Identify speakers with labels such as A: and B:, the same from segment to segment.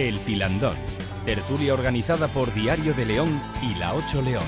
A: El Filandón, tertulia organizada por Diario de León y La 8 León.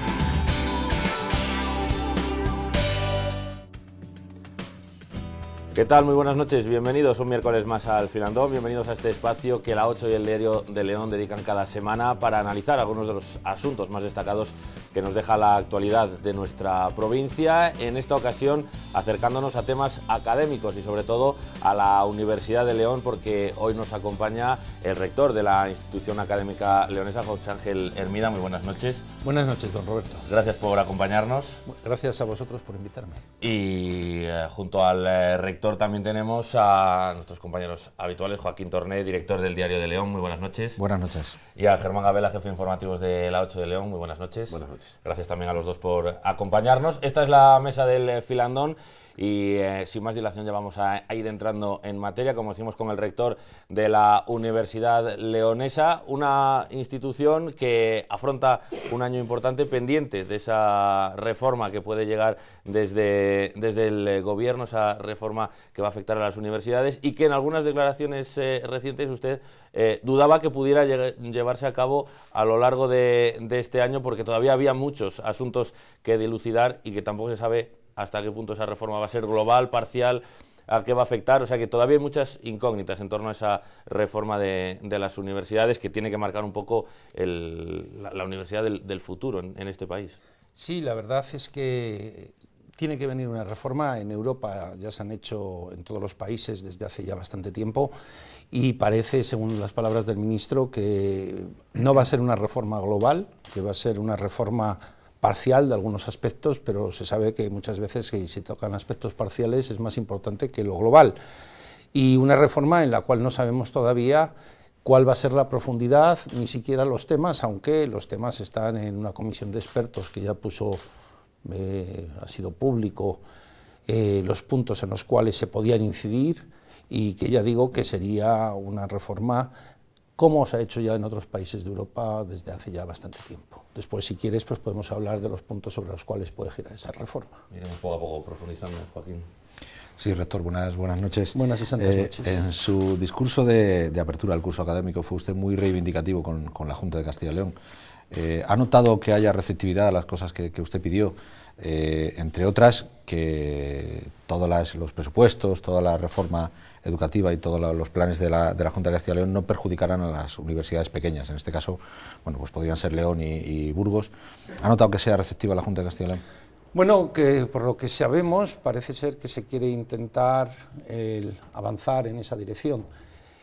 B: ¿Qué tal? Muy buenas noches, bienvenidos un miércoles más al Filandón, bienvenidos a este espacio que La 8 y el Diario de León dedican cada semana para analizar algunos de los asuntos más destacados que nos deja la actualidad de nuestra provincia, en esta ocasión acercándonos a temas académicos y sobre todo a la Universidad de León, porque hoy nos acompaña el rector de la institución académica leonesa, José Ángel Hermida. Muy buenas noches.
C: Buenas noches, don Roberto.
B: Gracias por acompañarnos.
C: Gracias a vosotros por invitarme.
B: Y junto al rector también tenemos a nuestros compañeros habituales, Joaquín Torné, director del Diario de León. Muy buenas noches.
D: Buenas noches.
B: Y a Germán Gabela, jefe de informativos de La 8 de León. Muy buenas noches.
D: Buenas noches.
B: Gracias también a los dos por acompañarnos. Esta es la mesa del Filandón y sin más dilación ya vamos a ir entrando en materia, como decimos, con el rector de la Universidad Leonesa, una institución que afronta un año importante pendiente de esa reforma que puede llegar desde el gobierno, esa reforma que va a afectar a las universidades y que en algunas declaraciones recientes usted dudaba que pudiera llevarse a cabo a lo largo de este año, porque todavía había muchos asuntos que dilucidar y que tampoco se sabe hasta qué punto esa reforma va a ser global, parcial, a qué va a afectar. O sea que todavía hay muchas incógnitas en torno a esa reforma de las universidades que tiene que marcar un poco la universidad del futuro en este país.
C: Sí, la verdad es que tiene que venir una reforma. En Europa ya se han hecho en todos los países desde hace ya bastante tiempo y parece, según las palabras del ministro, que no va a ser una reforma global, que va a ser una reforma parcial de algunos aspectos, pero se sabe que muchas veces si se tocan aspectos parciales es más importante que lo global. Y una reforma en la cual no sabemos todavía cuál va a ser la profundidad, ni siquiera los temas, aunque los temas están en una comisión de expertos que ya puso, ha sido público, los puntos en los cuales se podían incidir y que ya digo que sería una reforma como se ha hecho ya en otros países de Europa desde hace ya bastante tiempo. Después, si quieres, pues podemos hablar de los puntos sobre los cuales puede girar esa reforma.
B: Iremos poco a poco profundizando, Joaquín.
D: Sí, rector, buenas noches.
C: Buenas y santas noches.
D: En su discurso de apertura al curso académico fue usted muy reivindicativo con la Junta de Castilla y León. ¿Ha notado que haya receptividad a las cosas que usted pidió? Entre otras, que todos los presupuestos, toda la reforma educativa y todos los planes de la Junta de Castilla y León no perjudicarán a las universidades pequeñas. En este caso, bueno, pues podrían ser León y Burgos. ¿Ha notado que sea receptiva la Junta de Castilla y León?
C: Bueno, que por lo que sabemos parece ser que se quiere intentar avanzar en esa dirección.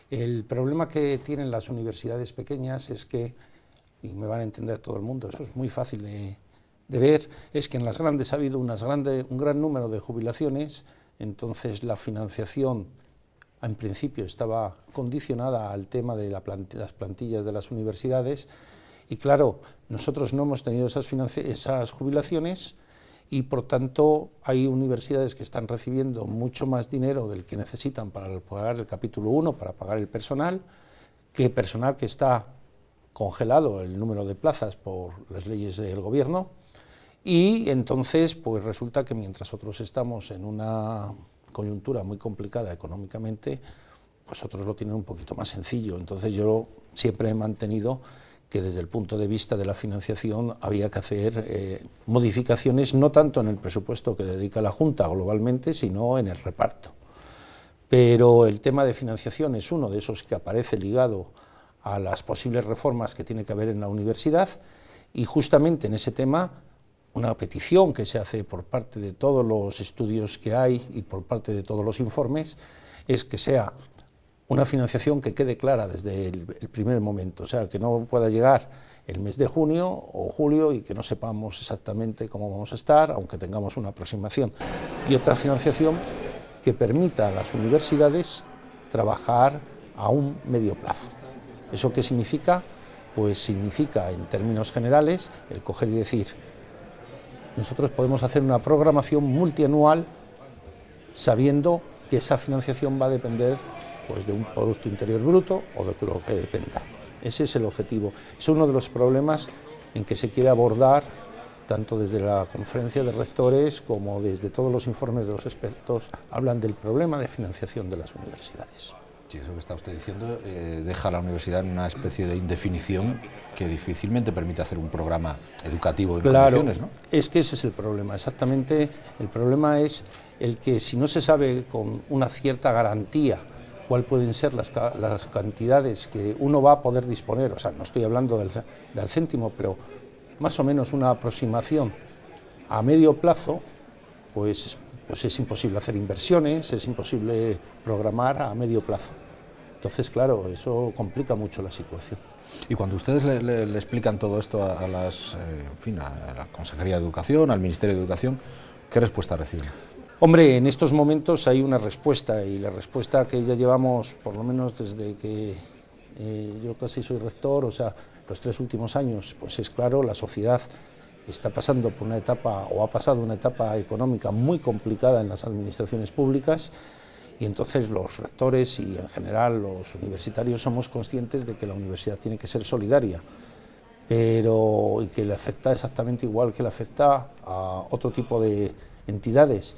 C: El problema que tienen las universidades pequeñas es que, y me van a entender todo el mundo, eso es muy fácil de ver, es que en las grandes ha habido un gran número de jubilaciones, entonces la financiación en principio estaba condicionada al tema de las plantillas de las universidades y claro, nosotros no hemos tenido esas jubilaciones y por tanto hay universidades que están recibiendo mucho más dinero del que necesitan para pagar el capítulo 1, para pagar el personal, que personal que está congelado el número de plazas por las leyes del gobierno. Y entonces, pues resulta que mientras otros estamos en una coyuntura muy complicada económicamente, pues otros lo tienen un poquito más sencillo. Entonces yo siempre he mantenido que desde el punto de vista de la financiación había que hacer modificaciones, no tanto en el presupuesto que dedica la Junta globalmente, sino en el reparto. Pero el tema de financiación es uno de esos que aparece ligado a las posibles reformas que tiene que haber en la universidad y justamente en ese tema una petición que se hace por parte de todos los estudios que hay y por parte de todos los informes es que sea una financiación que quede clara desde el primer momento, o sea, que no pueda llegar el mes de junio o julio y que no sepamos exactamente cómo vamos a estar, aunque tengamos una aproximación. Y otra financiación que permita a las universidades trabajar a un medio plazo. ¿Eso qué significa? Pues significa, en términos generales, el coger y decir: nosotros podemos hacer una programación multianual sabiendo que esa financiación va a depender pues, de un Producto Interior Bruto o de lo que dependa. Ese es el objetivo. Es uno de los problemas en que se quiere abordar tanto desde la conferencia de rectores como desde todos los informes de los expertos, hablan del problema de financiación de las universidades.
D: Sí, eso que está usted diciendo deja a la universidad en una especie de indefinición que difícilmente permite hacer un programa educativo en condiciones, ¿no?
C: Es que ese es el problema, exactamente. El problema es el que si no se sabe con una cierta garantía cuáles pueden ser las cantidades que uno va a poder disponer, o sea, no estoy hablando del céntimo, pero más o menos una aproximación a medio plazo, pues es imposible hacer inversiones, es imposible programar a medio plazo. Entonces, claro, eso complica mucho la situación.
D: Y cuando ustedes le explican todo esto a la Consejería de Educación, al Ministerio de Educación, ¿qué respuesta reciben?
C: Hombre, en estos momentos hay una respuesta, y la respuesta que ya llevamos, por lo menos desde que yo casi soy rector, o sea, los 3 últimos años, pues es claro, la sociedad está pasando por una etapa, o ha pasado una etapa económica muy complicada en las administraciones públicas, y entonces los rectores y en general los universitarios somos conscientes de que la universidad tiene que ser solidaria, y que le afecta exactamente igual que le afecta a otro tipo de entidades,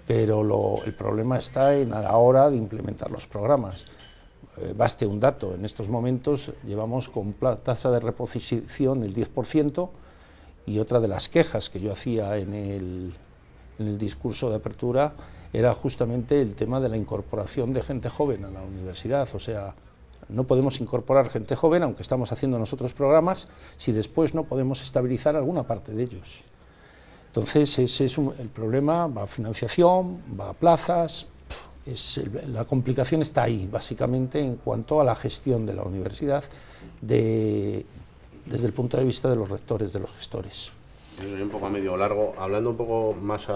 C: pero el problema está en a la hora de implementar los programas. Baste un dato, en estos momentos llevamos con tasa de reposición del 10%, y otra de las quejas que yo hacía en el discurso de apertura era justamente el tema de la incorporación de gente joven a la universidad. O sea, no podemos incorporar gente joven, aunque estamos haciendo nosotros programas, si después no podemos estabilizar alguna parte de ellos. Entonces, ese es el problema, va a financiación, va a plazas, la complicación está ahí, básicamente, en cuanto a la gestión de la universidad, desde el punto de vista de los rectores, de los gestores.
E: Eso sería un poco a medio o largo, hablando un poco más,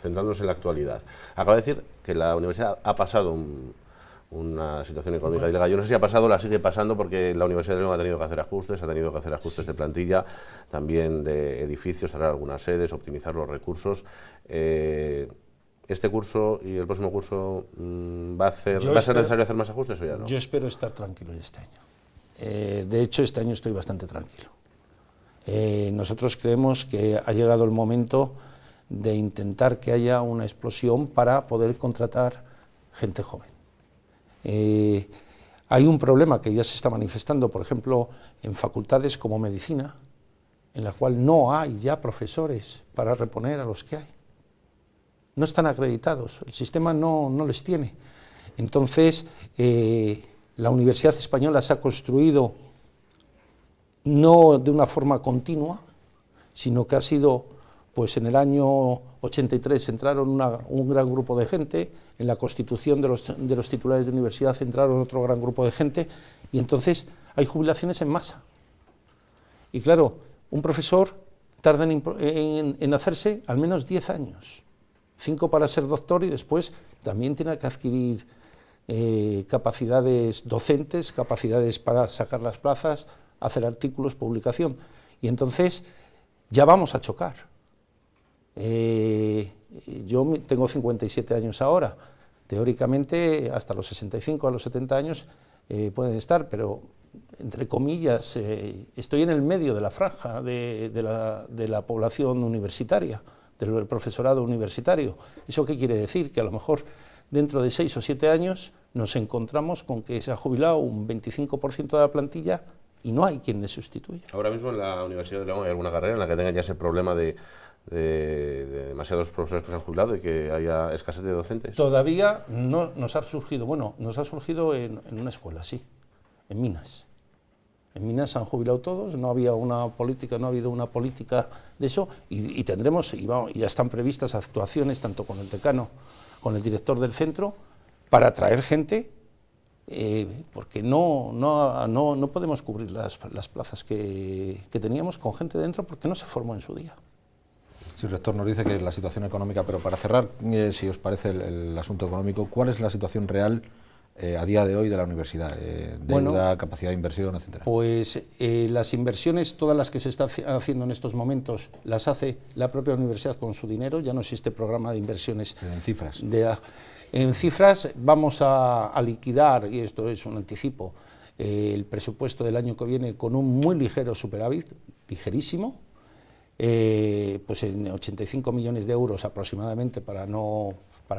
E: centrándose en la actualidad. Acaba de decir que la universidad ha pasado una situación económica delicada. Yo no sé si ha pasado, la sigue pasando, porque la Universidad de León ha tenido que hacer ajustes de plantilla, también de edificios, cerrar algunas sedes, optimizar los recursos. ¿Este curso y el próximo curso va a ser necesario hacer más ajustes o ya no?
C: Yo espero estar tranquilo este año. De hecho, este año estoy bastante tranquilo. Nosotros creemos que ha llegado el momento de intentar que haya una explosión para poder contratar gente joven. Hay un problema que ya se está manifestando, por ejemplo, en facultades como medicina, en la cual no hay ya profesores para reponer a los que hay. No están acreditados, el sistema no les tiene. Entonces, la Universidad Española se ha construido no de una forma continua, sino que ha sido, pues en el año 83 entraron un gran grupo de gente, en la constitución de los titulares de universidad entraron otro gran grupo de gente, y entonces hay jubilaciones en masa. Y claro, un profesor tarda en hacerse al menos 10 años, 5 para ser doctor, y después también tiene que adquirir capacidades docentes, capacidades para sacar las plazas, hacer artículos, publicación, y entonces ya vamos a chocar. Yo tengo 57 años ahora, teóricamente hasta los 65, a los 70 años pueden estar, pero entre comillas estoy en el medio de la franja de la población universitaria, del profesorado universitario. ¿Eso qué quiere decir? Que a lo mejor dentro de 6 o 7 años nos encontramos con que se ha jubilado un 25% de la plantilla y no hay quien le sustituya.
E: Ahora mismo en la Universidad de León hay alguna carrera en la que tenga ya ese problema de demasiados profesores que se han jubilado y que haya escasez de docentes.
C: Todavía no nos ha surgido, bueno, nos ha surgido en una escuela, sí, en Minas. En Minas se han jubilado todos, no ha habido una política de eso, y tendremos, y ya están previstas actuaciones tanto con el decano, con el director del centro, para traer gente, porque no podemos cubrir las plazas que teníamos con gente dentro, porque no se formó en su día.
D: Sí, el rector nos dice que la situación económica, pero para cerrar, si os parece el asunto económico, ¿cuál es la situación real a día de hoy de la universidad? Deuda, capacidad de inversión, etcétera. Pues
C: las inversiones, todas las que se están haciendo en estos momentos, las hace la propia universidad con su dinero, ya no existe programa de inversiones.
D: En cifras.
C: En cifras vamos a liquidar, y esto es un anticipo, el presupuesto del año que viene con un muy ligero superávit, ligerísimo, pues en 85 millones de euros aproximadamente, para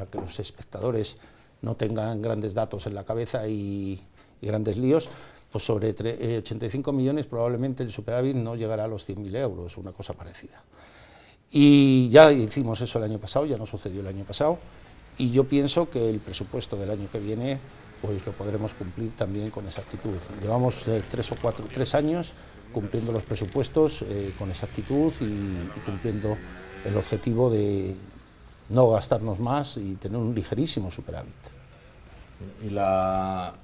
C: que los espectadores no tengan grandes datos en la cabeza y grandes líos, pues sobre 85 millones probablemente el superávit no llegará a los 100.000 euros, una cosa parecida. Y ya hicimos eso el año pasado, ya no sucedió el año pasado, y yo pienso que el presupuesto del año que viene pues lo podremos cumplir también con exactitud. Llevamos 3 años cumpliendo los presupuestos con exactitud y cumpliendo el objetivo de no gastarnos más y tener un ligerísimo superávit.
B: Y la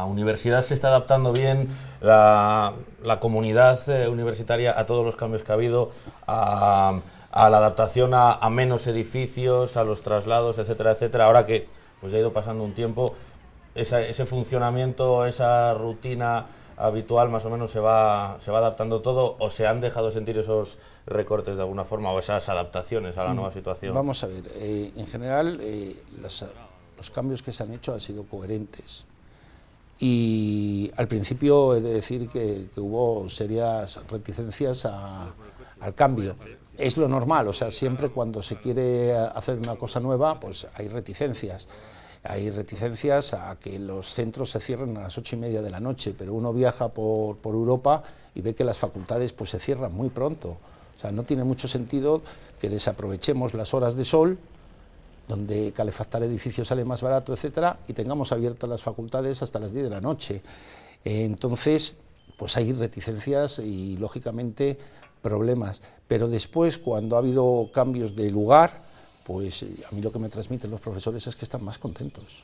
B: universidad se está adaptando bien, la comunidad universitaria, a todos los cambios que ha habido, a la adaptación a menos edificios, a los traslados, etcétera, etcétera. Ahora que pues ya ha ido pasando un tiempo, ese funcionamiento, esa rutina habitual más o menos se va adaptando todo, o se han dejado sentir esos recortes de alguna forma o esas adaptaciones a la nueva situación.
C: Vamos a ver, en general los cambios que se han hecho han sido coherentes, y al principio he de decir que hubo serias reticencias al cambio. Es lo normal, o sea, siempre cuando se quiere hacer una cosa nueva, pues hay reticencias. Hay reticencias a que los centros se cierren a las 8:30 de la noche, pero uno viaja por Europa y ve que las facultades pues se cierran muy pronto. O sea, no tiene mucho sentido que desaprovechemos las horas de sol, donde calefactar edificios sale más barato, etcétera, y tengamos abiertas las facultades hasta las 10 de la noche. Entonces, pues hay reticencias y, lógicamente, problemas. Pero después, cuando ha habido cambios de lugar, pues a mí lo que me transmiten los profesores es que están más contentos,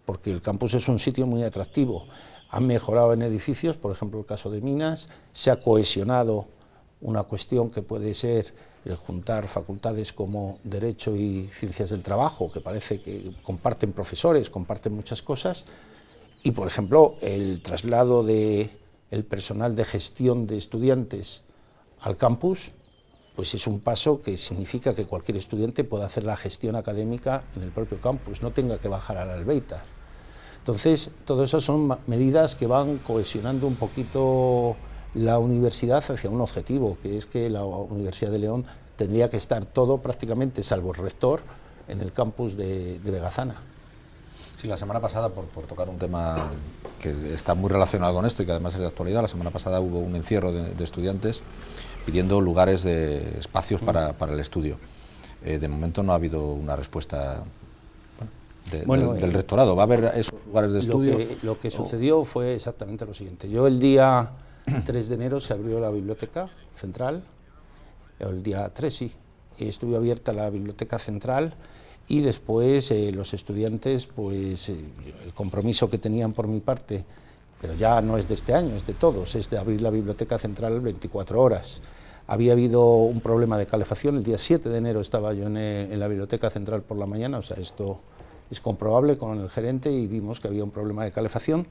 C: porque el campus es un sitio muy atractivo. Han mejorado en edificios, por ejemplo el caso de Minas, se ha cohesionado una cuestión que puede ser el juntar facultades como Derecho y Ciencias del Trabajo, que parece que comparten profesores, comparten muchas cosas, y por ejemplo el traslado del personal de gestión de estudiantes al campus, pues es un paso que significa que cualquier estudiante pueda hacer la gestión académica en el propio campus, no tenga que bajar al Albéitar. Entonces, todo eso son medidas que van cohesionando un poquito la universidad hacia un objetivo, que es que la Universidad de León tendría que estar todo prácticamente, salvo el rector, en el campus de Vegazana.
D: Sí, la semana pasada, por tocar un tema que está muy relacionado con esto y que además es de actualidad, la semana pasada hubo un encierro de estudiantes pidiendo lugares espacios para el estudio. De momento no ha habido una respuesta del rectorado. ¿Va a haber esos lugares de estudio?
C: Lo que sucedió fue exactamente lo siguiente. Yo el día 3 de enero se abrió la biblioteca central, el día 3 sí, estuvo abierta la biblioteca central, y después los estudiantes, pues el compromiso que tenían por mi parte, pero ya no es de este año, es de todos, es de abrir la biblioteca central 24 horas. Había habido un problema de calefacción, el día 7 de enero estaba yo en la biblioteca central por la mañana, o sea, esto es comprobable con el gerente, y vimos que había un problema de calefacción,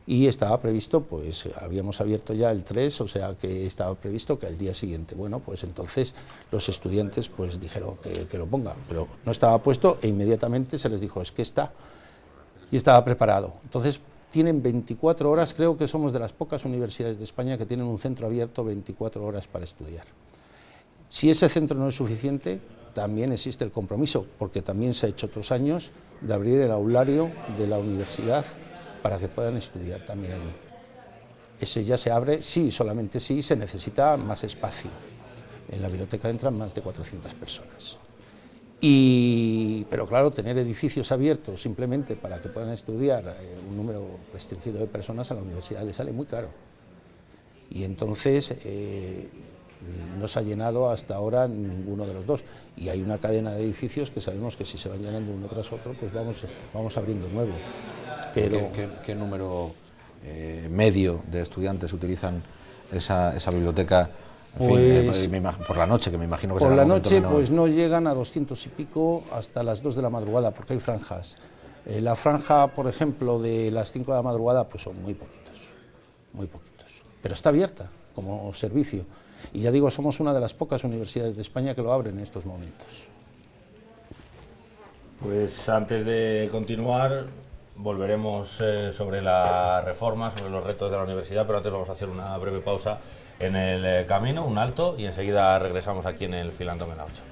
C: y estaba previsto, pues habíamos abierto ya el 3, o sea que estaba previsto que al día siguiente. Bueno, pues entonces los estudiantes pues dijeron que lo pongan, pero no estaba puesto, e inmediatamente se les dijo, es que está, y estaba preparado. Entonces tienen 24 horas, creo que somos de las pocas universidades de España que tienen un centro abierto 24 horas para estudiar. Si ese centro no es suficiente, también existe el compromiso, porque también se ha hecho otros años, de abrir el aulario de la universidad para que puedan estudiar también allí. Ese ya se abre, sí, solamente sí, se necesita más espacio. En la biblioteca entran más de 400 personas. Pero claro, tener edificios abiertos simplemente para que puedan estudiar un número restringido de personas a la universidad le sale muy caro. Y entonces no se ha llenado hasta ahora ninguno de los dos. Y hay una cadena de edificios que sabemos que si se van llenando uno tras otro, pues vamos abriendo nuevos. Pero
D: ¿Qué número medio de estudiantes utilizan esa biblioteca?
C: Pues,
D: por la noche, que me imagino que
C: por
D: será
C: la noche
D: no...
C: pues no llegan a 200 y pico hasta las 2 de la madrugada, porque hay franjas. La franja, por ejemplo, de las 5 de la madrugada, pues son muy poquitos, pero está abierta como servicio. Y ya digo, somos una de las pocas universidades de España que lo abren en estos momentos.
B: Pues antes de continuar, volveremos sobre la reforma, sobre los retos de la universidad, pero antes vamos a hacer una breve pausa en el camino, un alto, y enseguida regresamos aquí en el Filandón en la 8.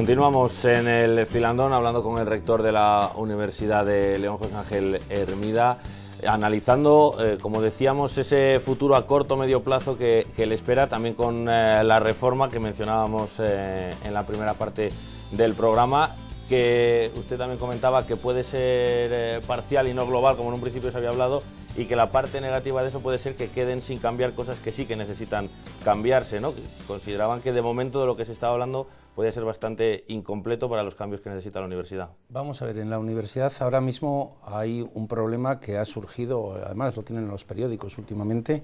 B: Continuamos en el filandón hablando con el rector de la Universidad de León, José Ángel Hermida, analizando, como decíamos, ese futuro a corto o medio plazo que le espera, también con la reforma que mencionábamos en la primera parte del programa, que usted también comentaba que puede ser parcial y no global, como en un principio se había hablado, y que la parte negativa de eso puede ser que queden sin cambiar cosas que sí que necesitan cambiarse, ¿no? Consideraban que de momento de lo que se estaba hablando podía ser bastante incompleto para los cambios que necesita la universidad. Vamos a ver, en la universidad ahora mismo hay un problema que ha surgido, además lo tienen en los periódicos últimamente,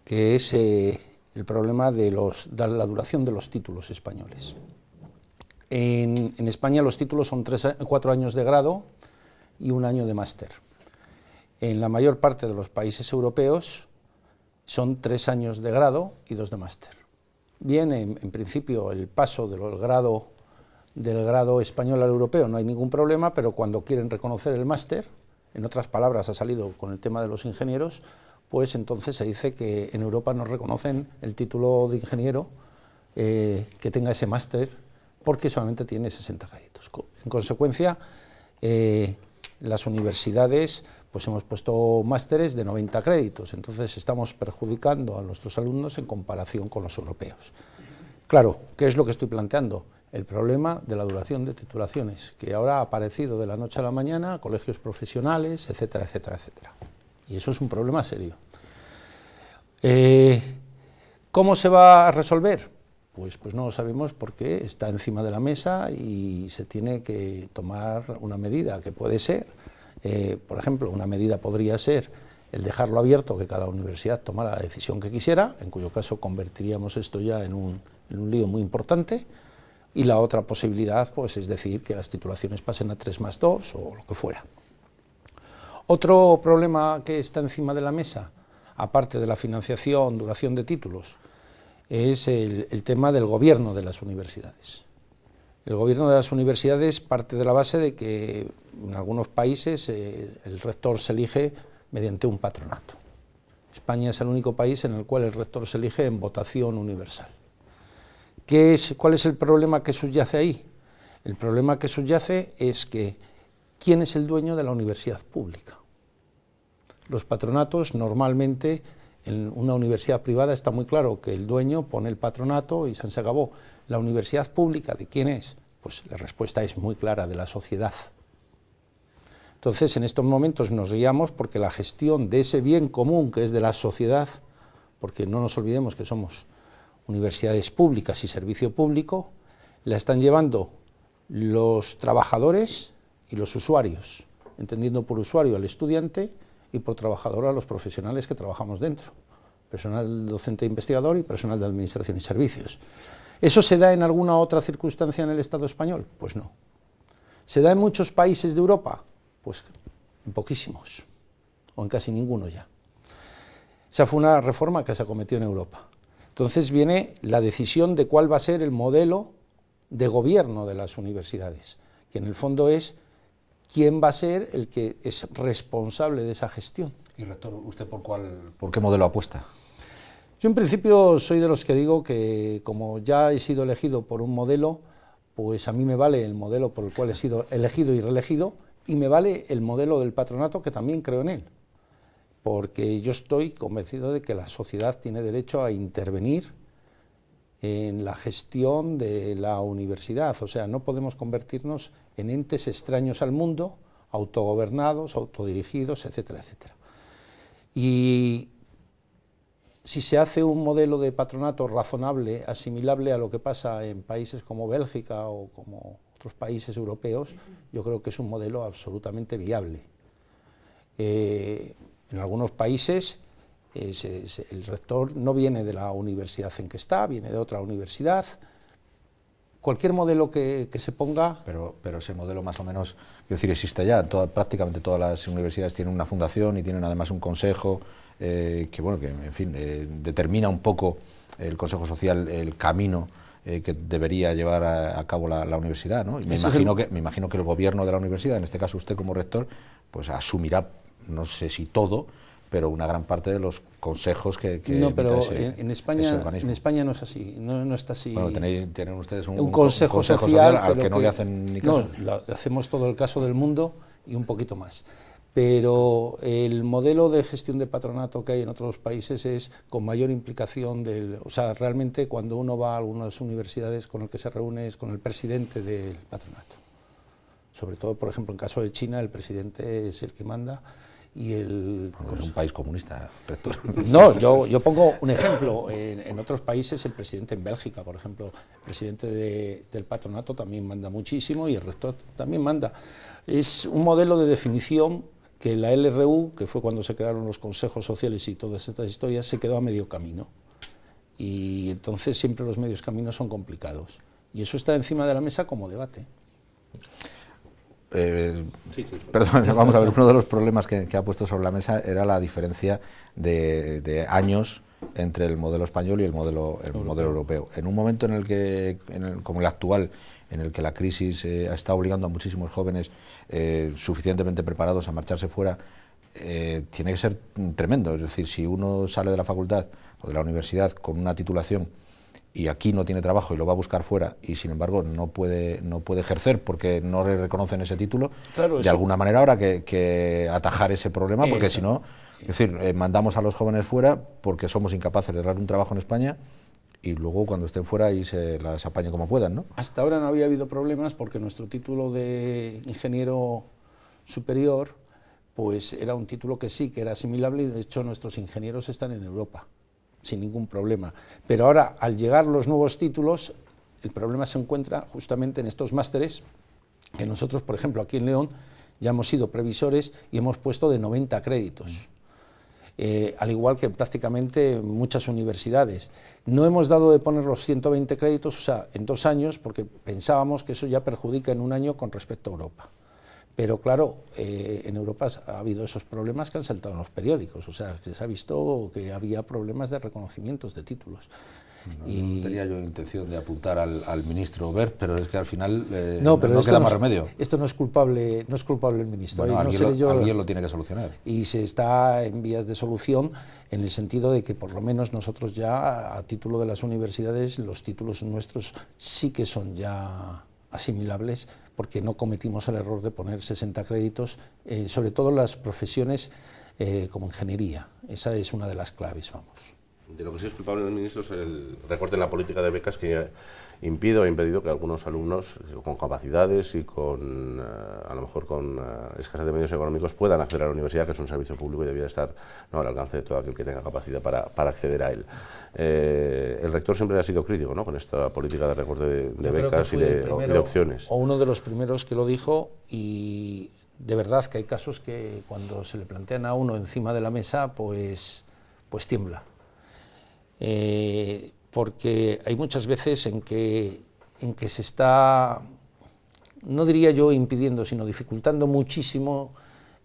B: que es el problema de la duración de los títulos españoles. En España los títulos son 4 años de grado y 1 año de máster. En la mayor parte de los países europeos son 3 años de grado y 2 de máster. Bien, en principio el paso del grado español al europeo no hay ningún problema, pero cuando quieren reconocer el máster, en otras palabras ha salido con el tema de los ingenieros, pues entonces se dice que en Europa no reconocen el título de ingeniero que tenga ese máster, porque solamente tiene 60 créditos. En consecuencia, las universidades pues hemos puesto másteres de 90 créditos, entonces estamos perjudicando a nuestros alumnos en comparación con los europeos. Claro, ¿qué es lo que estoy planteando? El problema de la duración de titulaciones, que ahora ha aparecido de la noche a la mañana, colegios profesionales, etcétera, etcétera, etcétera. Y eso es un problema serio. ¿Cómo se va a resolver? Pues no lo sabemos, porque está encima de la mesa y se tiene que tomar una medida, que puede ser, por ejemplo, una medida podría ser el dejarlo abierto, que cada universidad tomara la decisión que quisiera, en cuyo caso convertiríamos esto ya en un lío muy importante, y la otra posibilidad pues es decir que las titulaciones pasen a 3+2 o lo que fuera. Otro problema que está encima de la mesa, aparte de la financiación, duración de títulos, es el tema del gobierno de las universidades. El gobierno de las universidades parte de la base de que en algunos países el rector se elige mediante un patronato. España es el único país en el cual el rector se elige en votación universal. ¿Cuál es el problema que subyace ahí? El problema que subyace es que ¿quién es el dueño de la universidad pública? Los patronatos normalmente, en una universidad privada está muy claro que el dueño pone el patronato y se acabó. ¿La universidad pública de quién es? Pues la respuesta es muy clara, de la sociedad. Entonces, en estos momentos nos guiamos porque la gestión de ese bien común que es de la sociedad, porque no nos olvidemos que somos universidades públicas y servicio público, la están llevando los trabajadores y los usuarios, entendiendo por usuario al estudiante y por trabajador a los profesionales que trabajamos dentro, personal docente e investigador y personal de administración y servicios. ¿Eso se da en alguna otra circunstancia en el Estado español? Pues no. ¿Se da en muchos países de Europa? Pues en poquísimos, o en casi ninguno ya. Esa fue una reforma que se acometió en Europa. Entonces viene la decisión de cuál va a ser el modelo de gobierno de las universidades, que en el fondo es quién va a ser el que es responsable de esa gestión.
D: Y rector, ¿usted por qué modelo apuesta?
C: Yo en principio soy de los que digo que como ya he sido elegido por un modelo, pues a mí me vale el modelo por el cual he sido elegido y reelegido, y me vale el modelo del patronato, que también creo en él, porque yo estoy convencido de que la sociedad tiene derecho a intervenir en la gestión de la universidad. O sea, no podemos convertirnos en entes extraños al mundo, autogobernados, autodirigidos, etcétera, etcétera. Y si se hace un modelo de patronato razonable, asimilable a lo que pasa en países como Bélgica o como otros países europeos, yo creo que es un modelo absolutamente viable. En algunos países el rector no viene de la universidad en que está, viene de otra universidad. Cualquier modelo que se ponga...
D: Pero ese modelo más o menos, quiero decir, existe ya. Prácticamente todas las universidades tienen una fundación y tienen además un consejo que en fin, determina un poco el consejo social, el camino que debería llevar a cabo la universidad, ¿no? Y me imagino que el gobierno de la universidad, en este caso usted como rector, pues asumirá, no sé si todo, pero una gran parte de los consejos que
C: no, pero
D: ese,
C: en
D: organismo.
C: España no es así, no está así.
D: Bueno, tienen ustedes un
C: consejo social
D: al que no le hacen ni caso.
C: No, le hacemos todo el caso del mundo y un poquito más. Pero el modelo de gestión de patronato que hay en otros países es con mayor implicación o sea, realmente cuando uno va a algunas universidades, con el que se reúne es con el presidente del patronato. Sobre todo, por ejemplo, en caso de China, el presidente es el que manda y el...
D: Bueno, es un país comunista, rector.
C: No, yo pongo un ejemplo. En otros países, el presidente en Bélgica, por ejemplo, el presidente del patronato también manda muchísimo y el rector también manda. Es un modelo de definición que la LRU, que fue cuando se crearon los consejos sociales y todas estas historias, se quedó a medio camino. Y entonces siempre los medios caminos son complicados. Y eso está encima de la mesa como debate.
D: Perdón, vamos a ver, uno de los problemas que ha puesto sobre la mesa era la diferencia de años entre el modelo español y el modelo europeo. En un momento en el que, como el actual, en el que la crisis está obligando a muchísimos jóvenes suficientemente preparados a marcharse fuera, tiene que ser tremendo. Es decir, si uno sale de la facultad o de la universidad con una titulación y aquí no tiene trabajo y lo va a buscar fuera y sin embargo no puede ejercer porque no le reconocen ese título, claro, de alguna manera habrá que atajar ese problema, porque si no, es decir, mandamos a los jóvenes fuera porque somos incapaces de dar un trabajo en España y luego cuando estén fuera ahí se las apañen como puedan, ¿no?
C: Hasta ahora no había habido problemas porque nuestro título de ingeniero superior pues era un título que sí, que era asimilable y de hecho nuestros ingenieros están en Europa sin ningún problema. Pero ahora, al llegar los nuevos títulos, el problema se encuentra justamente en estos másteres, que nosotros, por ejemplo, aquí en León, ya hemos sido previsores y hemos puesto de 90 créditos, al igual que prácticamente muchas universidades. No hemos dado de poner los 120 créditos, o sea, en 2 años, porque pensábamos que eso ya perjudica en un año con respecto a Europa. Pero claro, en Europa ha habido esos problemas que han saltado en los periódicos, o sea, se ha visto que había problemas de reconocimientos de títulos.
D: No tenía yo intención de apuntar al ministro Wert, pero es que al final no queda más remedio.
C: Esto no es culpable el ministro.
D: Bueno, alguien lo tiene que solucionar.
C: Y se está en vías de solución en el sentido de que por lo menos nosotros ya, a título de las universidades, los títulos nuestros sí que son ya asimilables, porque no cometimos el error de poner 60 créditos, sobre todo en las profesiones como ingeniería. Esa es una de las claves, vamos.
E: De lo que sí es culpable el ministro es el recorte en la política de becas que ha impedido que algunos alumnos con capacidades y con a lo mejor con escasez de medios económicos puedan acceder a la universidad, que es un servicio público y debía estar al alcance de todo aquel que tenga capacidad para acceder a él. El rector siempre ha sido crítico, ¿no?, con esta política de recorte de becas y de opciones.
C: O uno de los primeros que lo dijo, y de verdad que hay casos que cuando se le plantean a uno encima de la mesa, pues tiembla. Porque hay muchas veces en que se está, no diría yo impidiendo, sino dificultando muchísimo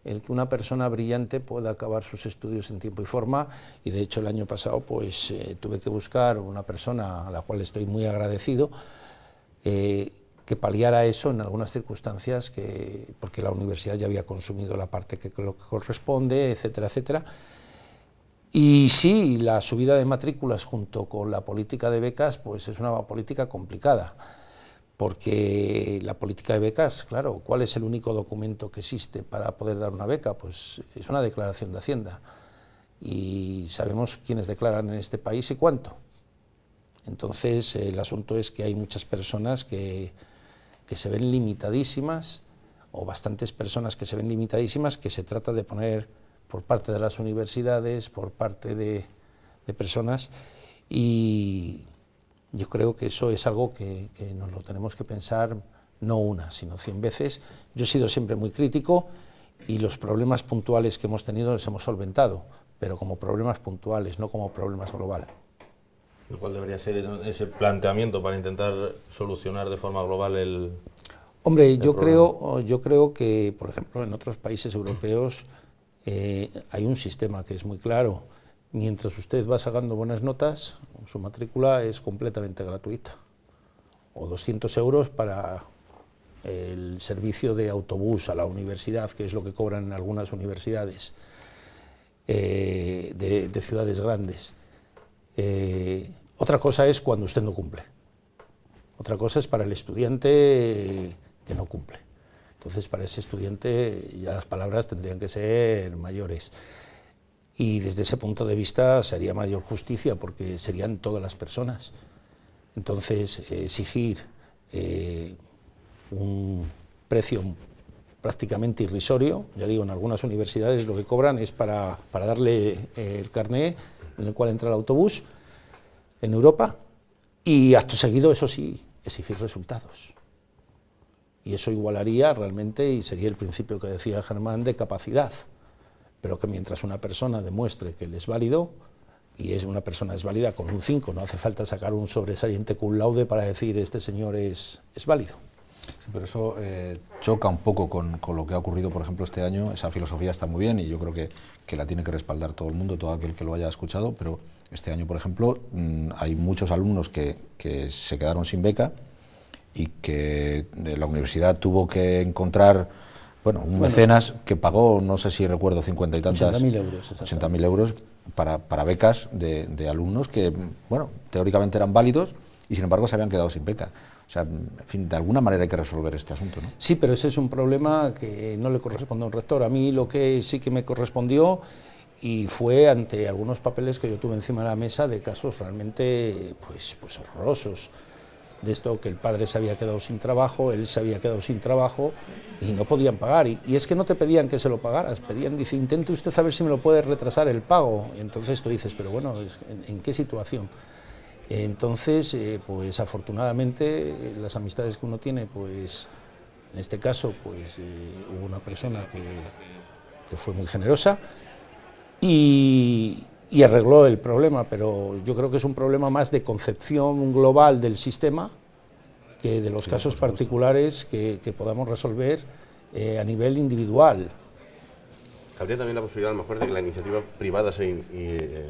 C: el que una persona brillante pueda acabar sus estudios en tiempo y forma, y de hecho el año pasado pues tuve que buscar una persona a la cual estoy muy agradecido que paliara eso en algunas circunstancias, porque la universidad ya había consumido la parte que corresponde, etcétera, etcétera. Y sí, la subida de matrículas junto con la política de becas pues es una política complicada, porque la política de becas, claro, ¿cuál es el único documento que existe para poder dar una beca? Pues es una declaración de Hacienda, y sabemos quiénes declaran en este país y cuánto. Entonces el asunto es que hay muchas personas que se ven limitadísimas, o bastantes personas que se ven limitadísimas, que se trata de poner por parte de las universidades, por parte de personas, y yo creo que eso es algo que nos lo tenemos que pensar no una, sino 100 veces. Yo he sido siempre muy crítico y los problemas puntuales que hemos tenido los hemos solventado, pero como problemas puntuales, no como problemas globales.
B: ¿Cuál debería ser ese planteamiento para intentar solucionar de forma global el
C: Hombre, yo creo que, por ejemplo, en otros países europeos hay un sistema que es muy claro. Mientras usted va sacando buenas notas, su matrícula es completamente gratuita. O 200 euros para el servicio de autobús a la universidad, que es lo que cobran en algunas universidades. de ciudades grandes. Otra cosa es cuando usted no cumple. Otra cosa es para el estudiante que no cumple. Entonces, para ese estudiante ya las palabras tendrían que ser mayores. Y desde ese punto de vista sería mayor justicia, porque serían todas las personas. Entonces, exigir un precio prácticamente irrisorio, ya digo, en algunas universidades lo que cobran es para darle el carné en el cual entra el autobús en Europa, y acto seguido, eso sí, exigir resultados. Y eso igualaría realmente, y sería el principio que decía Germán, de capacidad. Pero que mientras una persona demuestre que él es válido, y una persona es válida con un 5, no hace falta sacar un sobresaliente cum laude para decir este señor es válido.
D: Sí, pero eso choca un poco con lo que ha ocurrido, por ejemplo, este año. Esa filosofía está muy bien y yo creo que la tiene que respaldar todo el mundo, todo aquel que lo haya escuchado, pero este año, por ejemplo, hay muchos alumnos que se quedaron sin beca y que la universidad tuvo que encontrar, bueno, un mecenas que pagó, no sé si recuerdo, 50 y tantas...
C: 80.000 euros.
D: 80.000 euros para becas de alumnos que, bueno, teóricamente eran válidos y sin embargo se habían quedado sin beca. O sea, en fin, de alguna manera hay que resolver este asunto, ¿no?
C: Sí, pero ese es un problema que no le corresponde a un rector. A mí lo que sí que me correspondió, y fue ante algunos papeles que yo tuve encima de la mesa de casos realmente pues horrorosos. De esto que el padre se había quedado sin trabajo, él se había quedado sin trabajo y no podían pagar. Y es que no te pedían que se lo pagaras, pedían, dice, intente usted a ver si me lo puede retrasar el pago. Y entonces tú dices, pero bueno, ¿en qué situación? Entonces, pues afortunadamente las amistades que uno tiene, pues en este caso, pues hubo una persona que fue muy generosa y arregló el problema, pero yo creo que es un problema más de concepción global del sistema que de los casos particulares que podamos resolver a nivel individual.
E: Habría también la posibilidad, a lo mejor, de que la iniciativa privada se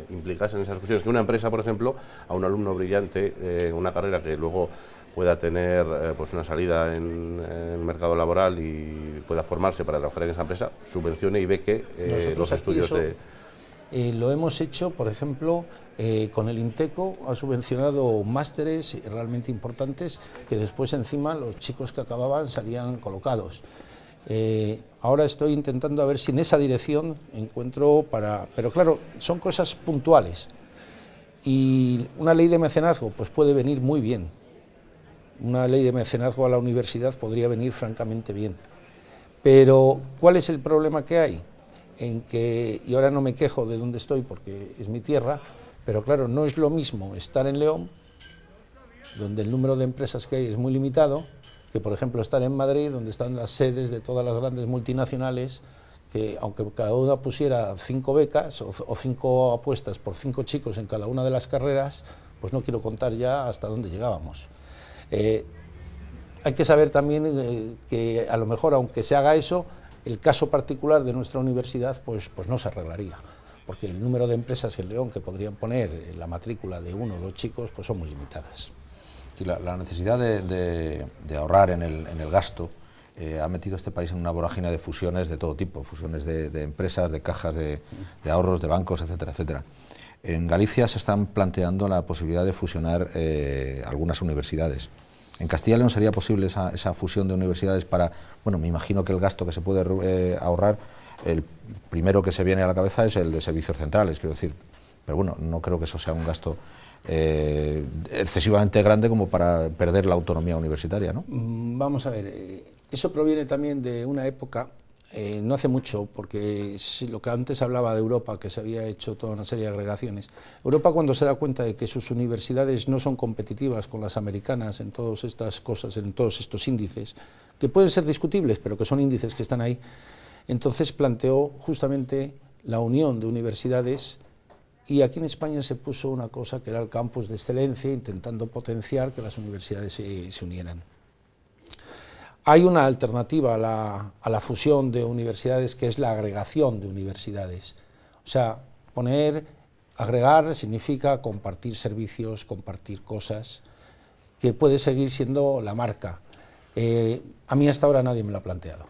E: implicase en esas cuestiones. Que una empresa, por ejemplo, a un alumno brillante, una carrera que luego pueda tener pues una salida en el mercado laboral y pueda formarse para trabajar en esa empresa, subvencione y beque los estudios de...
C: Lo hemos hecho, por ejemplo, con el INTECO, ha subvencionado másteres realmente importantes que después encima los chicos que acababan salían colocados. Ahora estoy intentando a ver si en esa dirección encuentro pero claro, son cosas puntuales y una ley de mecenazgo pues puede venir muy bien. Una ley de mecenazgo a la universidad podría venir francamente bien. Pero ¿cuál es el problema que hay? En que, y ahora no me quejo de donde estoy porque es mi tierra, pero claro, no es lo mismo estar en León, donde el número de empresas que hay es muy limitado, que por ejemplo estar en Madrid, donde están las sedes de todas las grandes multinacionales, que aunque cada una pusiera 5 becas o 5 apuestas por 5 chicos en cada una de las carreras, pues no quiero contar ya hasta dónde llegábamos. Hay que saber también que a lo mejor, aunque se haga eso, el caso particular de nuestra universidad pues no se arreglaría, porque el número de empresas en León que podrían poner la matrícula de 1 o 2 chicos pues son muy limitadas.
D: Sí, la necesidad de ahorrar en el gasto ha metido a este país en una vorágine de fusiones de todo tipo, fusiones de empresas, de cajas de ahorros, de bancos, etcétera, etcétera. En Galicia se están planteando la posibilidad de fusionar algunas universidades. ¿En Castilla y León sería posible esa fusión de universidades para, bueno, me imagino que el gasto que se puede ahorrar, el primero que se viene a la cabeza es el de servicios centrales, quiero decir, pero bueno, no creo que eso sea un gasto excesivamente grande como para perder la autonomía universitaria, ¿no?
C: Vamos a ver, eso proviene también de una época, no hace mucho, porque lo que antes hablaba de Europa, que se había hecho toda una serie de agregaciones. Europa, cuando se da cuenta de que sus universidades no son competitivas con las americanas en todas estas cosas, en todos estos índices, que pueden ser discutibles, pero que son índices que están ahí, entonces planteó justamente la unión de universidades, y aquí en España se puso una cosa que era el campus de excelencia, intentando potenciar que las universidades se unieran. Hay una alternativa a la fusión de universidades, que es la agregación de universidades. O sea, agregar significa compartir servicios, compartir cosas, que puede seguir siendo la marca. A mí hasta ahora nadie me lo ha planteado,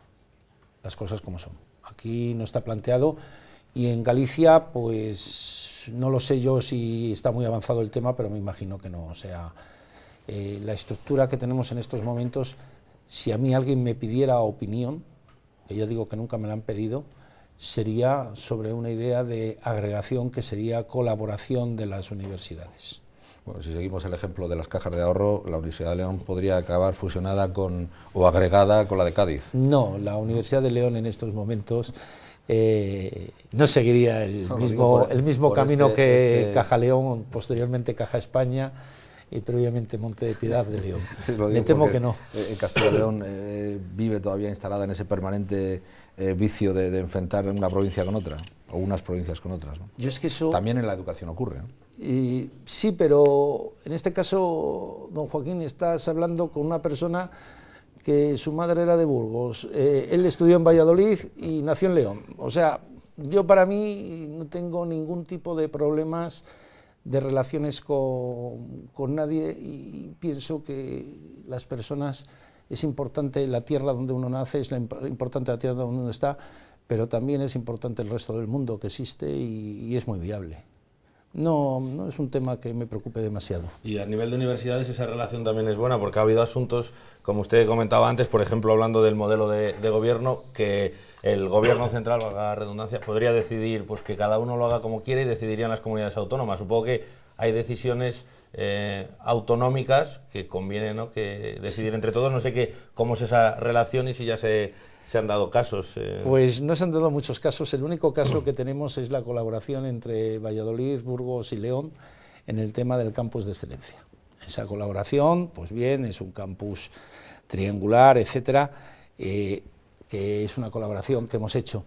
C: las cosas como son. Aquí no está planteado Y en Galicia, pues no lo sé yo si está muy avanzado el tema, pero me imagino que no. O sea, la estructura que tenemos en estos momentos, si a mí alguien me pidiera opinión, que ya digo que nunca me la han pedido, sería sobre una idea de agregación que sería colaboración de las universidades.
D: Bueno, si seguimos el ejemplo de las cajas de ahorro, la Universidad de León podría acabar fusionada o agregada con la de Cádiz.
C: No, la Universidad de León en estos momentos no seguiría el mismo camino que Caja León, posteriormente Caja España y previamente Monte de Piedad de León. Me temo que no.
D: Castilla y León vive todavía instalada en ese permanente vicio de enfrentar una provincia con otra, o unas provincias con otras, ¿no?
C: Yo es que eso...
D: También en la educación ocurre, ¿no?
C: Sí, pero en este caso, don Joaquín, estás hablando con una persona que su madre era de Burgos, él estudió en Valladolid y nació en León. O sea, yo para mí no tengo ningún tipo de problemas de relaciones con nadie y pienso que las personas, es importante la tierra donde uno nace, es importante la tierra donde uno está, pero también es importante el resto del mundo que existe y es muy viable. No es un tema que me preocupe demasiado.
B: Y a nivel de universidades esa relación también es buena, porque ha habido asuntos, como usted comentaba antes, por ejemplo, hablando del modelo de gobierno, que el gobierno central, valga la redundancia, podría decidir pues que cada uno lo haga como quiere y decidirían las comunidades autónomas. Supongo que hay decisiones autonómicas que conviene, ¿no?, que decidir entre todos. No sé cómo es esa relación y si ya se han dado casos.
C: Pues no se han dado muchos casos. El único caso que tenemos es la colaboración entre Valladolid, Burgos y León en el tema del campus de excelencia. Esa colaboración, pues bien, es un campus triangular, etcétera, que es una colaboración que hemos hecho.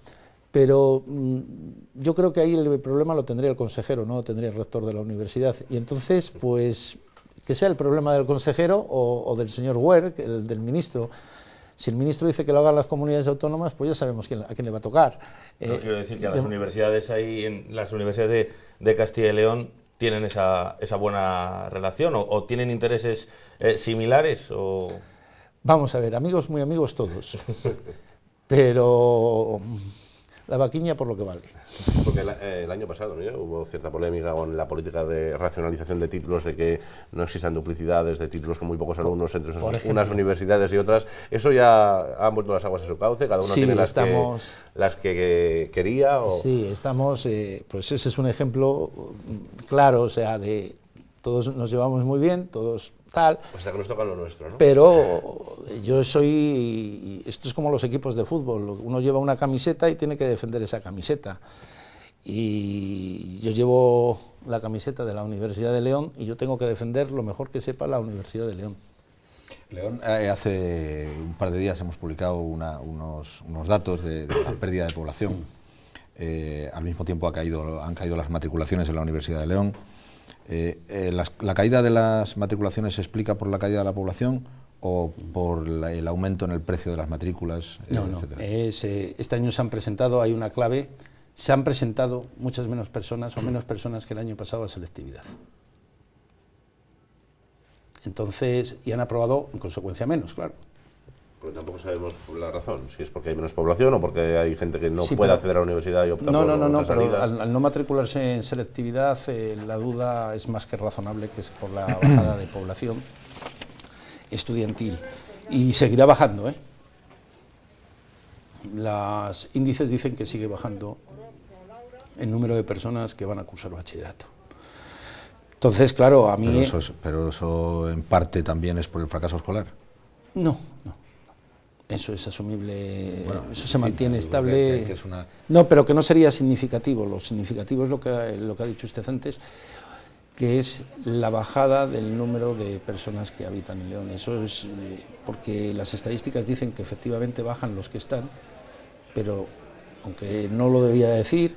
C: Pero yo creo que ahí el problema lo tendría el consejero, no lo tendría el rector de la universidad. Y entonces, pues, que sea el problema del consejero o del señor Werk, el del ministro. Si el ministro dice que lo hagan las comunidades autónomas, pues ya sabemos a quién le va a tocar.
B: No quiero decir que a las universidades ahí, en las universidades de Castilla y León, tienen esa buena relación o tienen intereses similares.
C: Vamos a ver, amigos, muy amigos todos, pero la vaquiña por lo que vale.
E: Porque el año pasado, ¿no?, hubo cierta polémica con la política de racionalización de títulos, de que no existan duplicidades de títulos con muy pocos alumnos entre unas universidades y otras. Eso ya han vuelto las aguas a su cauce, cada uno tiene las que quería.
C: Sí, estamos, pues ese es un ejemplo claro, o sea, de todos nos llevamos muy bien, todos tal.
E: O sea, que nos toca lo nuestro, ¿no?
C: Pero yo esto es como los equipos de fútbol, uno lleva una camiseta y tiene que defender esa camiseta. Y yo llevo la camiseta de la Universidad de León y yo tengo que defender lo mejor que sepa la Universidad de León.
D: León, hace un par de días hemos publicado unos datos de la pérdida de población. Al mismo tiempo han caído las matriculaciones en la Universidad de León. ¿La caída de las matriculaciones se explica por la caída de la población o por el aumento en el precio de las matrículas?
C: No, este año hay una clave, se han presentado muchas menos personas o menos personas que el año pasado a selectividad. Entonces, y han aprobado en consecuencia menos, claro.
E: Porque tampoco sabemos la razón, si es porque hay menos población o porque hay gente que no puede acceder a la universidad y opta por otras salidas.
C: Pero al no matricularse en selectividad, la duda es más que razonable, que es por la bajada de población estudiantil. Y seguirá bajando, ¿eh? Los índices dicen que sigue bajando el número de personas que van a cursar bachillerato. Entonces, claro, a mí...
D: Pero eso en parte también es por el fracaso escolar.
C: No. Eso es asumible, bueno, eso se mantiene estable. No, pero que no sería significativo. Lo significativo es lo que ha dicho usted antes, que es la bajada del número de personas que habitan en León. Eso es porque las estadísticas dicen que efectivamente bajan los que están, pero aunque no lo debía decir,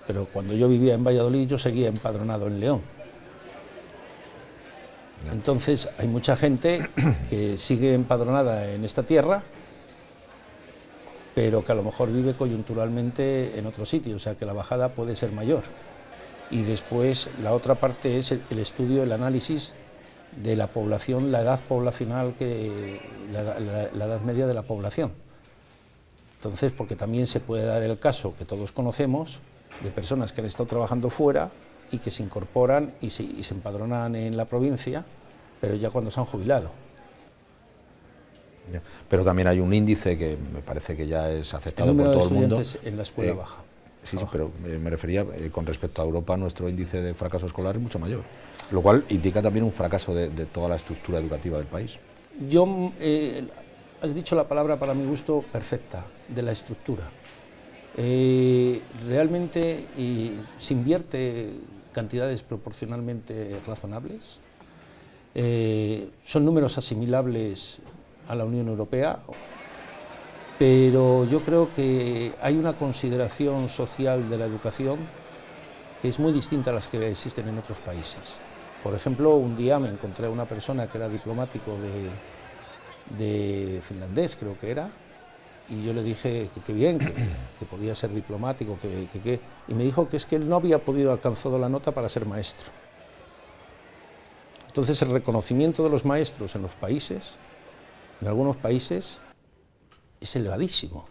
C: pero cuando yo vivía en Valladolid yo seguía empadronado en León. Entonces hay mucha gente que sigue empadronada en esta tierra, pero que a lo mejor vive coyunturalmente en otro sitio, o sea que la bajada puede ser mayor. Y después la otra parte es el estudio, el análisis de la población, la edad poblacional, la edad media de la población. Entonces, porque también se puede dar el caso que todos conocemos de personas que han estado trabajando fuera y que se incorporan y se empadronan en la provincia, pero ya cuando se han jubilado.
D: Pero también hay un índice que me parece que ya es aceptado por todo el mundo.
C: En la escuela baja.
D: Sí, pero me refería, con respecto a Europa, nuestro índice de fracaso escolar es mucho mayor, lo cual indica también un fracaso de toda la estructura educativa del país.
C: Has dicho la palabra, para mi gusto, perfecta, de la estructura. Realmente se invierte cantidades proporcionalmente razonables, son números asimilables a la Unión Europea, pero yo creo que hay una consideración social de la educación que es muy distinta a las que existen en otros países. Por ejemplo, un día me encontré a una persona que era diplomático de finlandés, creo que era, y yo le dije que bien, que podía ser diplomático, y me dijo que es que él no había podido alcanzar la nota para ser maestro. Entonces el reconocimiento de los maestros en los países, en algunos países, es elevadísimo.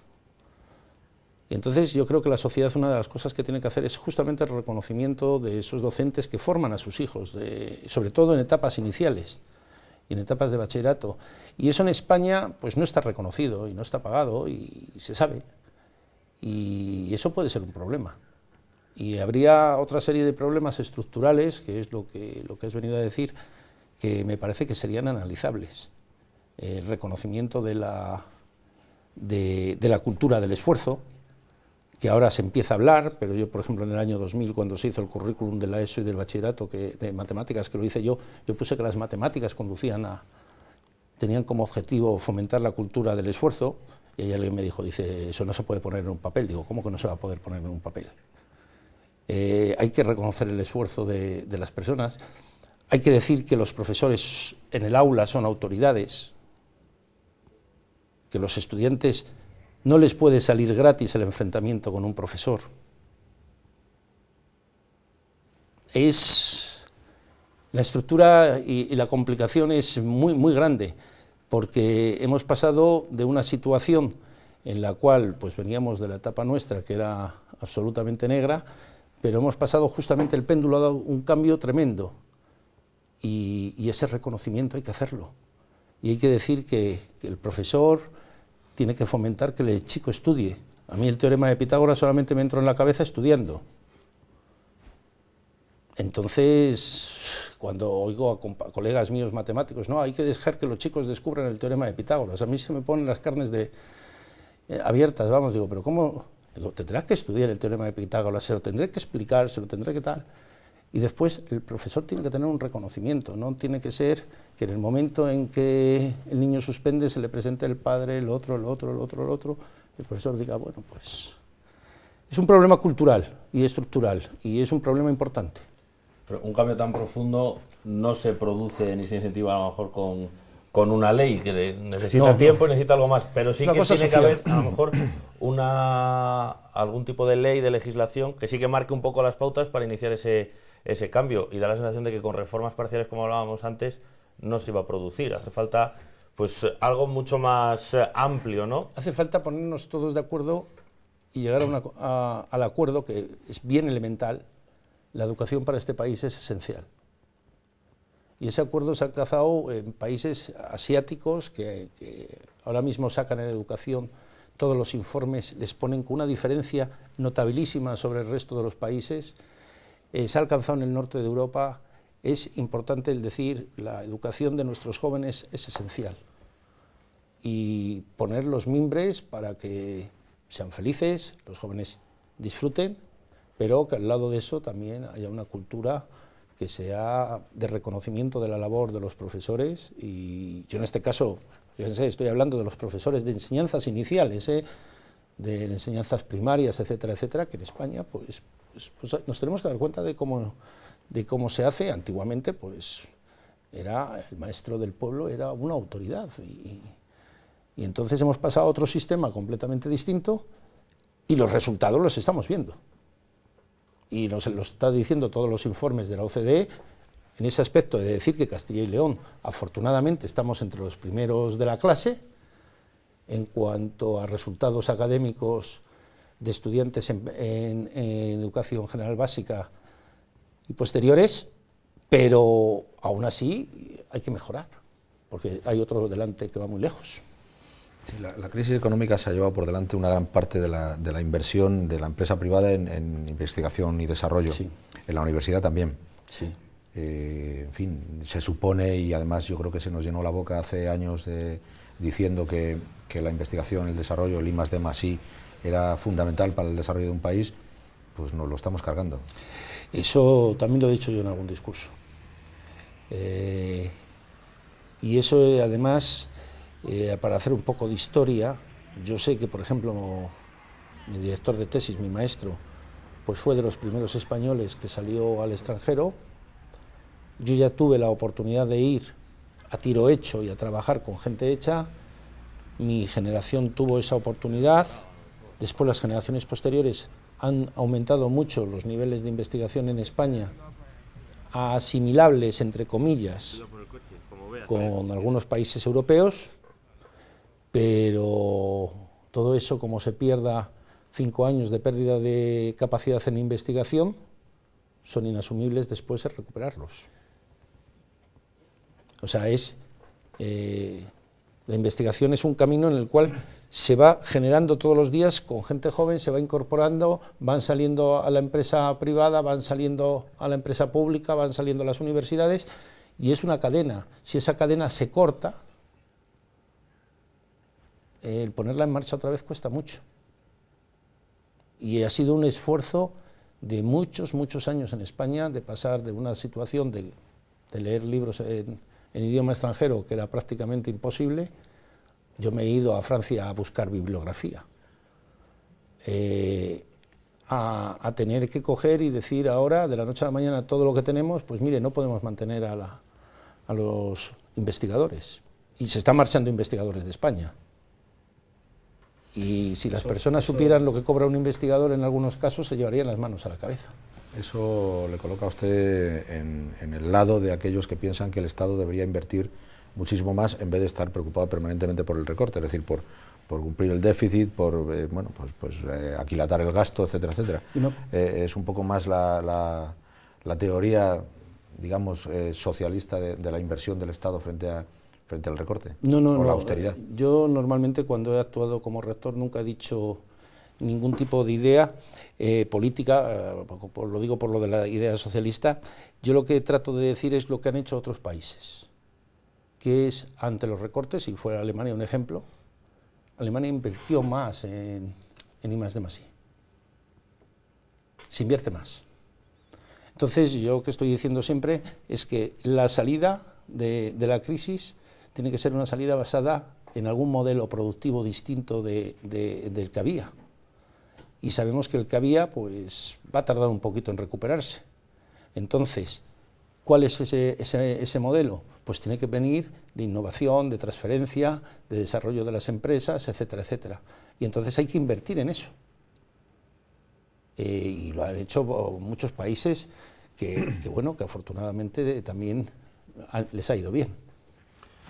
C: Y entonces yo creo que la sociedad, una de las cosas que tiene que hacer es justamente el reconocimiento de esos docentes que forman a sus hijos, sobre todo en etapas iniciales y en etapas de bachillerato. Y eso en España pues no está reconocido y no está pagado y se sabe. Y eso puede ser un problema. Y habría otra serie de problemas estructurales, que es lo que has venido a decir, que me parece que serían analizables. El reconocimiento de la cultura del esfuerzo, que ahora se empieza a hablar, pero yo, por ejemplo, en el año 2000, cuando se hizo el currículum de la ESO y del bachillerato de matemáticas, que lo hice yo puse que las matemáticas tenían como objetivo fomentar la cultura del esfuerzo, y ahí alguien me dijo, eso no se puede poner en un papel. Digo, ¿cómo que no se va a poder poner en un papel? Hay que reconocer el esfuerzo de las personas, hay que decir que los profesores en el aula son autoridades, que los estudiantes no les puede salir gratis el enfrentamiento con un profesor. La estructura y la complicación es muy, muy grande, porque hemos pasado de una situación en la cual pues veníamos de la etapa nuestra, que era absolutamente negra, pero hemos pasado justamente, el péndulo ha dado un cambio tremendo, y ese reconocimiento hay que hacerlo. Y hay que decir que el profesor tiene que fomentar que el chico estudie. A mí el teorema de Pitágoras solamente me entró en la cabeza estudiando. Entonces, cuando oigo a colegas míos matemáticos, no, hay que dejar que los chicos descubran el teorema de Pitágoras. A mí se me ponen las carnes abiertas, vamos, digo, pero ¿cómo? Digo, tendrás que estudiar el teorema de Pitágoras, se lo tendré que explicar, se lo tendré que tal. Y después el profesor tiene que tener un reconocimiento, no tiene que ser que en el momento en que el niño suspende se le presente el padre, el otro, el profesor diga, bueno, pues es un problema cultural y estructural y es un problema importante.
B: Pero un cambio tan profundo no se produce ni se incentiva a lo mejor con una ley, que necesita tiempo y necesita algo más, pero sí que tiene que haber a lo mejor algún tipo de ley, de legislación, que sí que marque un poco las pautas para iniciar ese cambio, y da la sensación de que con reformas parciales, como hablábamos antes, no se iba a producir. Hace falta pues algo mucho más amplio, ¿no?
C: Hace falta ponernos todos de acuerdo y llegar al acuerdo, que es bien elemental. La educación para este país es esencial. Y ese acuerdo se ha alcanzado en países asiáticos que ahora mismo sacan en educación, todos los informes les ponen con una diferencia notabilísima sobre el resto de los países. Se ha alcanzado en el norte de Europa. Es importante el decir, la educación de nuestros jóvenes es esencial. Y poner los mimbres para que sean felices, los jóvenes disfruten, pero que al lado de eso también haya una cultura que sea de reconocimiento de la labor de los profesores. Y yo en este caso, fíjense, estoy hablando de los profesores de enseñanzas iniciales, de enseñanzas primarias, etcétera, etcétera, que en España pues nos tenemos que dar cuenta de cómo se hace. Antiguamente pues era el maestro del pueblo, era una autoridad, y entonces hemos pasado a otro sistema completamente distinto y los resultados los estamos viendo. Y nos lo está diciendo todos los informes de la OCDE, en ese aspecto de decir que Castilla y León, afortunadamente, estamos entre los primeros de la clase, en cuanto a resultados académicos de estudiantes en educación general básica y posteriores, pero aún así hay que mejorar, porque hay otro delante que va muy lejos.
D: Sí, la crisis económica se ha llevado por delante una gran parte de la inversión de la empresa privada en investigación y desarrollo, sí. En la universidad también.
C: Sí.
D: En fin, se supone, y además yo creo que se nos llenó la boca hace años diciendo que la investigación, el desarrollo, el I+D+I era fundamental para el desarrollo de un país, pues nos lo estamos cargando.
C: Eso también lo he dicho yo en algún discurso. Y eso además, para hacer un poco de historia, yo sé que, por ejemplo, mi director de tesis, mi maestro, pues fue de los primeros españoles que salió al extranjero. Yo ya tuve la oportunidad de ir a tiro hecho y a trabajar con gente hecha. Mi generación tuvo esa oportunidad. Después las generaciones posteriores han aumentado mucho los niveles de investigación en España, asimilables, entre comillas, con algunos países europeos, pero todo eso, como se pierda 5 años de pérdida de capacidad en investigación, son inasumibles después de recuperarlos. O sea, la investigación es un camino en el cual se va generando todos los días con gente joven, se va incorporando, van saliendo a la empresa privada, van saliendo a la empresa pública, van saliendo a las universidades, y es una cadena. Si esa cadena se corta, el ponerla en marcha otra vez cuesta mucho. Y ha sido un esfuerzo de muchos años en España, de pasar de una situación de leer libros en idioma extranjero, que era prácticamente imposible. Yo me he ido a Francia a buscar bibliografía, a tener que coger y decir ahora, de la noche a la mañana, todo lo que tenemos, pues mire, no podemos mantener a los investigadores. Y se están marchando investigadores de España. Y si las personas supieran lo que cobra un investigador, en algunos casos se llevarían las manos a la cabeza.
D: Eso le coloca a usted en el lado de aquellos que piensan que el Estado debería invertir muchísimo más en vez de estar preocupado permanentemente por el recorte, es decir, por cumplir el déficit, por aquilatar el gasto, etcétera, etcétera. No. Es un poco más la teoría, digamos, socialista de la inversión del Estado frente al recorte, o la austeridad.
C: Yo normalmente, cuando he actuado como rector, nunca he dicho ningún tipo de idea política, lo digo por lo de la idea socialista. Yo lo que trato de decir es lo que han hecho otros países, que es, ante los recortes, y fue Alemania un ejemplo, Alemania invirtió más en I+D+I. Se invierte más. Entonces, yo lo que estoy diciendo siempre es que la salida de la crisis tiene que ser una salida basada en algún modelo productivo distinto del que había. Y sabemos que el que había, pues, va a tardar un poquito en recuperarse. Entonces, ¿cuál es ese modelo? Pues tiene que venir de innovación, de transferencia, de desarrollo de las empresas, etcétera, etcétera. Y entonces hay que invertir en eso. Y lo han hecho muchos países que afortunadamente también les ha ido bien.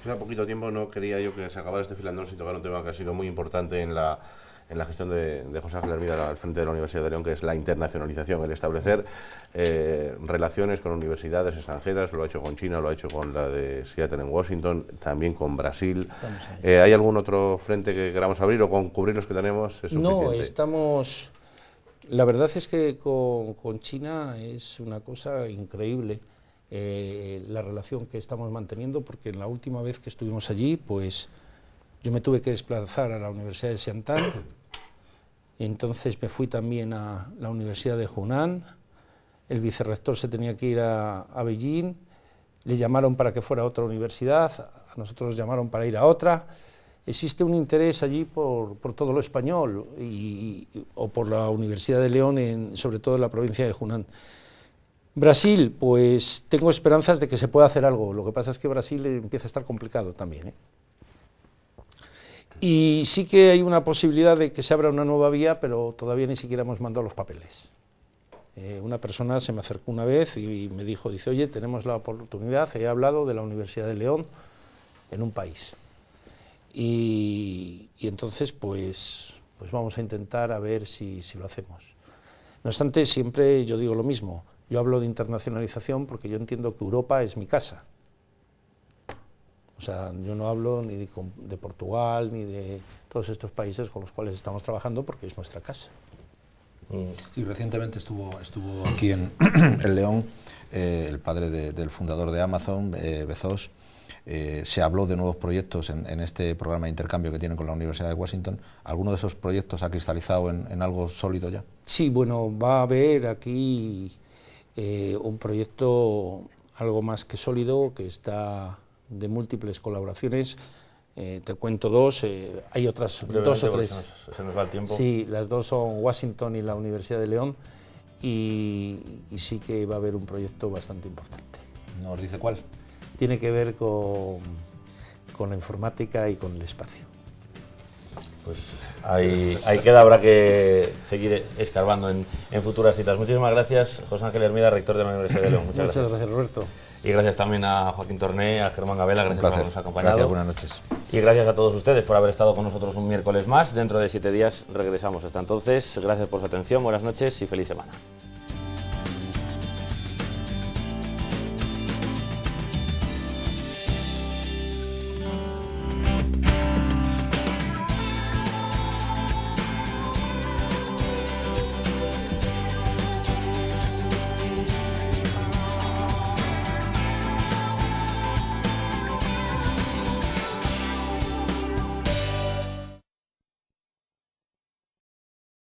E: Hace poquito tiempo no quería yo que se acabara este filandón sin tocar un tema que ha sido muy importante en la gestión de José Ángel Hermida al frente de la Universidad de León, que es la internacionalización, el establecer relaciones con universidades extranjeras. Lo ha hecho con China, lo ha hecho con la de Seattle en Washington, también con Brasil. ¿Hay algún otro frente que queramos abrir, o con cubrir los que tenemos es suficiente?
C: No, estamos... La verdad es que con China es una cosa increíble la relación que estamos manteniendo, porque la última vez que estuvimos allí, pues yo me tuve que desplazar a la Universidad de Xiantán. Entonces me fui también a la Universidad de Hunan. El vicerrector se tenía que ir a Beijing, le llamaron para que fuera a otra universidad, a nosotros nos llamaron para ir a otra. Existe un interés allí por todo lo español, o por la Universidad de León, sobre todo en la provincia de Hunan. Brasil, pues tengo esperanzas de que se pueda hacer algo. Lo que pasa es que Brasil empieza a estar complicado también, Y sí que hay una posibilidad de que se abra una nueva vía, pero todavía ni siquiera hemos mandado los papeles. Una persona se me acercó una vez y me dijo, oye, tenemos la oportunidad, he hablado de la Universidad de León en un país. y entonces pues vamos a intentar a ver si lo hacemos. No obstante, siempre yo digo lo mismo, yo hablo de internacionalización porque yo entiendo que Europa es mi casa. O sea, yo no hablo ni de Portugal ni de todos estos países con los cuales estamos trabajando porque es nuestra casa.
D: Y recientemente estuvo aquí en León el padre del fundador de Amazon, Bezos. Se habló de nuevos proyectos en este programa de intercambio que tienen con la Universidad de Washington. ¿Alguno de esos proyectos ha cristalizado en algo sólido ya? Sí, bueno, va a haber aquí un proyecto algo más que sólido, que está de múltiples colaboraciones. Te cuento dos, hay otras dos o tres.
B: Se nos va el tiempo.
C: Sí, las dos son Washington y la Universidad de León, y sí que va a haber un proyecto bastante importante.
D: ¿Nos dice cuál?
C: Tiene que ver con la informática y con el espacio.
B: Pues ahí queda, habrá que seguir escarbando en futuras citas. Muchísimas gracias, José Ángel Hermida, rector de la Universidad de León.
C: Muchas gracias, Roberto.
B: Y gracias también a Joaquín Torné, a Germán Gabela, gracias por habernos acompañado.
D: Gracias, buenas noches.
B: Y gracias a todos ustedes por haber estado con nosotros un miércoles más. Dentro de 7 días regresamos. Hasta entonces, gracias por su atención, buenas noches y feliz semana.